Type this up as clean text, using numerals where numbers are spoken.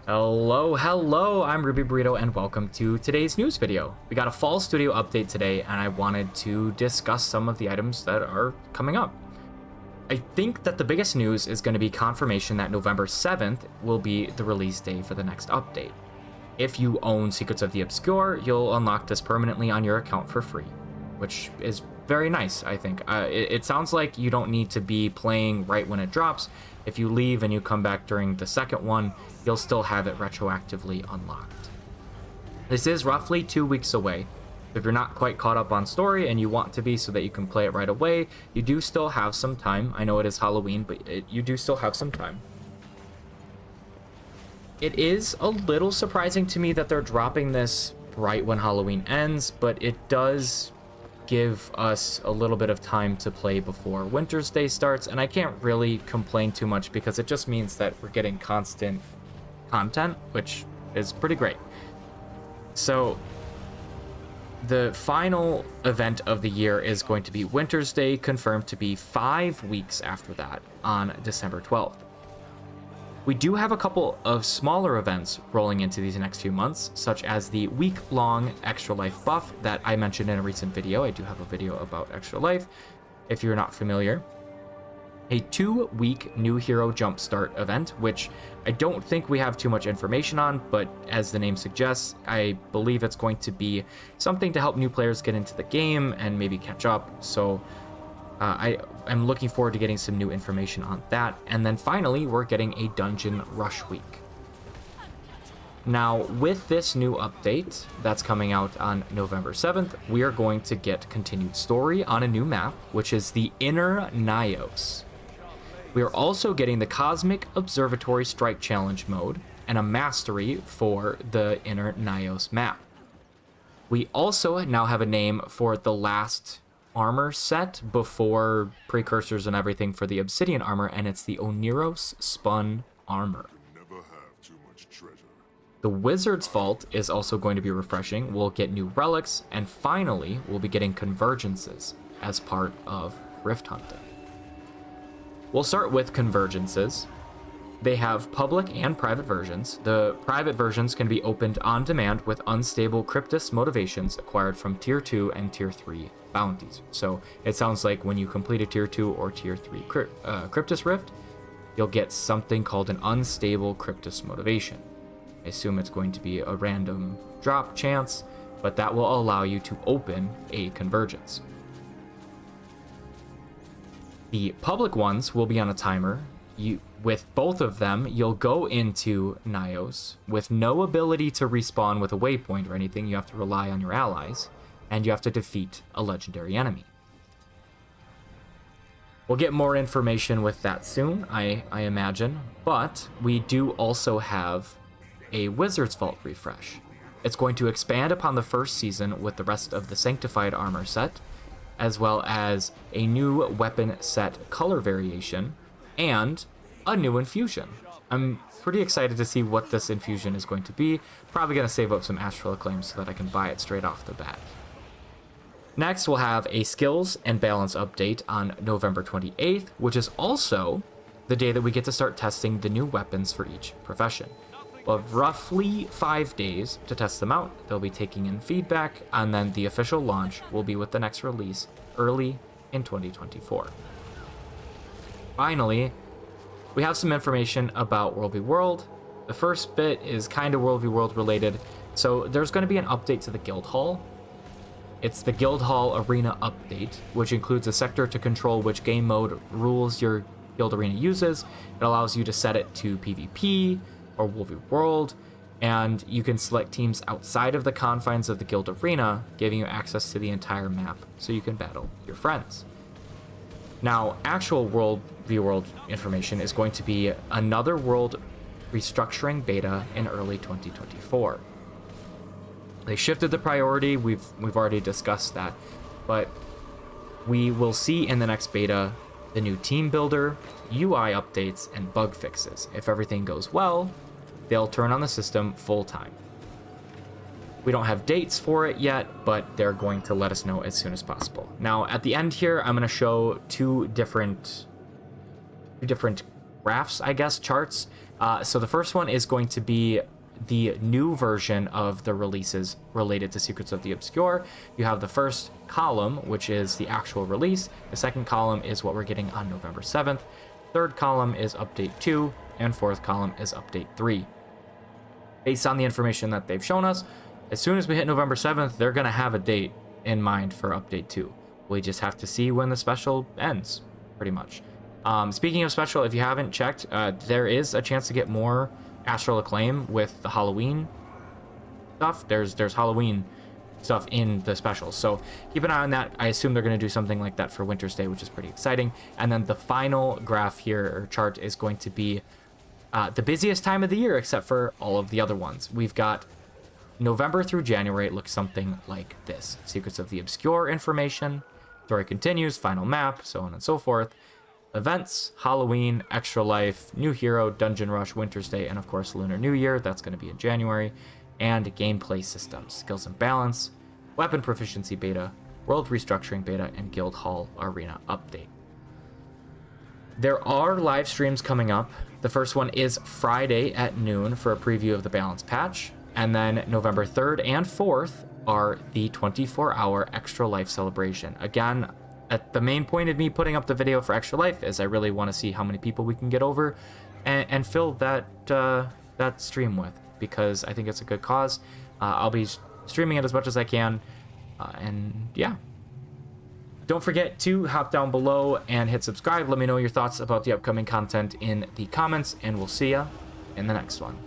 Hello, I'm Ruby Burrito and welcome to today's news video. We got a fall studio update today and I wanted to discuss some of the items that are coming up. I think that the biggest news is going to be confirmation that November 7th will be the release day for the next update. If you own Secrets of the Obscure, you'll unlock this permanently on your account for free, which is very nice, I think. It sounds like you don't need to be playing right when it drops. If you leave and you come back during the second one, you'll still have it retroactively unlocked. This is roughly 2 weeks away. If you're not quite caught up on story and you want to be so that you can play it right away, you do still have some time. I know it is Halloween, but you do still have some time. It is a little surprising to me that they're dropping this right when Halloween ends, but it does give us a little bit of time to play before Winter's Day starts, and I can't really complain too much because it just means that we're getting constant content, which is pretty great. So the final event of the year is going to be Winter's Day, confirmed to be 5 weeks after that on December 12th. We do have a couple of smaller events rolling into these next few months, such as the week-long Extra Life buff that I mentioned in a recent video. I do have a video about Extra Life, if you're not familiar. A 2-week New Hero Jumpstart event, which I don't think we have too much information on, but as the name suggests, I believe it's going to be something to help new players get into the game and maybe catch up. So I'm looking forward to getting some new information on that. And then finally, we're getting a Dungeon Rush Week. Now, with this new update that's coming out on November 7th, we are going to get continued story on a new map, which is the Inner Nyos. We are also getting the Cosmic Observatory Strike Challenge mode and a mastery for the Inner Nyos map. We also now have a name for the last armor set before precursors and everything for the obsidian armor, and it's the Oneros Spun Armor. The Wizard's Vault is also going to be refreshing. We'll get new relics, and finally we'll be getting convergences as part of Rift Hunting. We'll start with convergences. They have public and private versions. The private versions can be opened on demand with unstable Cryptus motivations acquired from Tier 2 and Tier 3 bounties. So it sounds like when you complete a Tier 2 or Tier 3 Cryptus Rift, you'll get something called an unstable Cryptus motivation. I assume it's going to be a random drop chance, but that will allow you to open a convergence. The public ones will be on a timer. With both of them, you'll go into Nyos with no ability to respawn with a waypoint or anything. You have to rely on your allies, and you have to defeat a legendary enemy. We'll get more information with that soon, I imagine, but we do also have a Wizard's Vault refresh. It's going to expand upon the first season with the rest of the Sanctified Armor set, as well as a new weapon set color variation, and a new Infusion. I'm pretty excited to see what this Infusion is going to be. Probably going to save up some Astral Acclaim so that I can buy it straight off the bat. Next, we'll have a Skills and Balance update on November 28th, which is also the day that we get to start testing the new weapons for each profession. We'll have roughly 5 days to test them out. They'll be taking in feedback, and then the official launch will be with the next release early in 2024. Finally, we have some information about World v World. The first bit is kind of World v World related. So there's going to be an update to the Guild Hall. It's the Guild Hall Arena update, which includes a sector to control which game mode rules your Guild Arena uses. It allows you to set it to PvP or World v World, and you can select teams outside of the confines of the Guild Arena, giving you access to the entire map so you can battle your friends. Now, actual World v World information is going to be another world restructuring beta in early 2024. They shifted the priority, we've already discussed that, but we will see in the next beta the new team builder, UI updates, and bug fixes. If everything goes well, they'll turn on the system full time. We don't have dates for it yet, but they're going to let us know as soon as possible. Now, at the end here, I'm going to show two different graphs, I guess, charts, So the first one is going to be the new version of the releases related to Secrets of the Obscure. You have the first column, which is the actual release. The second column is what we're getting on November 7th. Third column is update 2, and fourth column is update 3. Based on the information that they've shown us, as soon as we hit November 7th, they're going to have a date in mind for update 2. We just have to see when the special ends, pretty much. Speaking of special, if you haven't checked, there is a chance to get more Astral Acclaim with the Halloween stuff. There's Halloween stuff in the specials, so keep an eye on that. I assume they're going to do something like that for Winter's Day, which is pretty exciting. And then the final graph here, or chart, is going to be the busiest time of the year, except for all of the other ones. We've got November through January. It looks something like this: Secrets of the Obscure information, story continues, final map, so on and so forth. Events, Halloween, Extra Life, New Hero, Dungeon Rush, Winter's Day, and of course Lunar New Year. That's going to be in January. And gameplay systems, skills and balance, weapon proficiency beta, world restructuring beta, and Guild Hall Arena update. There are live streams coming up. The first one is Friday at noon for a preview of the balance patch. And then November 3rd and 4th are the 24-hour Extra Life celebration. Again, the main point of me putting up the video for Extra Life is I really want to see how many people we can get over and fill that stream with, because I think it's a good cause. I'll be streaming it as much as I can, and yeah. Don't forget to hop down below and hit subscribe. Let me know your thoughts about the upcoming content in the comments, and we'll see ya in the next one.